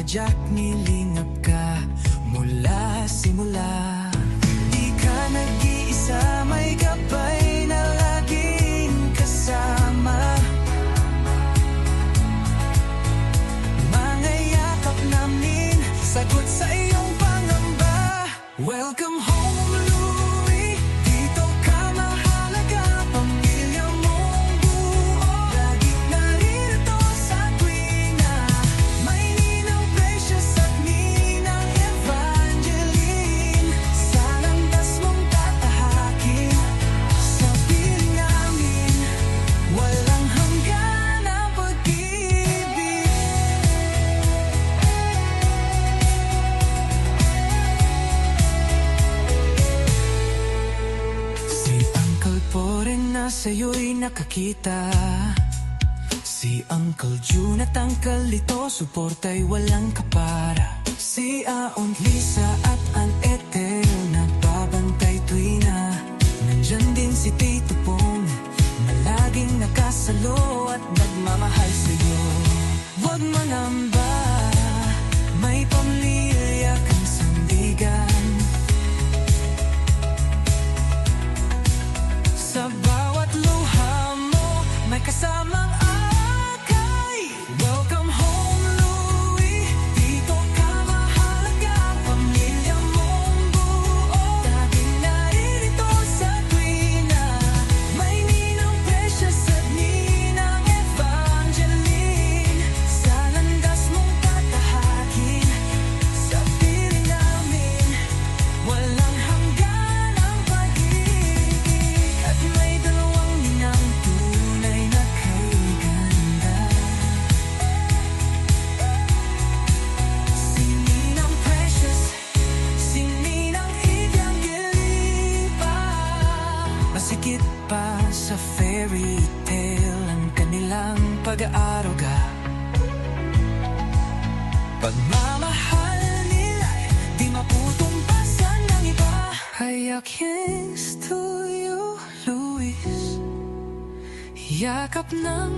Jack, nilingap ka mula simula. Di ka nag-iisa, may gabay na laging kasama. Mga yakap namin, sagot sa iyong pangamba. Welcome home, Louie. Dito ka mahalaga, pamilya mong buo. Laging naririto sa tuwina. May ninang Precious at ninang Evangeline. Sa landas mong tatahakin, sa piling namin, walang hanggan ang pag-ibig. Si Uncle Poren na sa'yo'y nakakita. Si Uncle June at Uncle Lito, suporta'y walang kapara. Si Aunt Lisa at Aunt Ethel, nagbabantay tuwina. Nandyan din si Tito Pong, na laging nakasalo at nagmamahal sa'yo. Huwag mangamba, may pamilya kang sandigan. Sa bawat luha mo, may kasamang akay. Welcome home, Louie. Dito ka mahalaga, pamilya mong buo. Laging naririto sa tuwina. May ninang Precious at ninang Evangeline. Sa landas mong tatahakin, sa piling namin, walang hanggan ang pag-ibig. At may dalawang ninang tunay na kay ganda. Si Ninang Precious, si Ninang Evangeline pa. Masikip pa sa fairy tale ang kanilang pag-aaruga. Pagmamahal nila'y di maputumpasan ng iba. Hayak here's to you, Louis. Yakap ng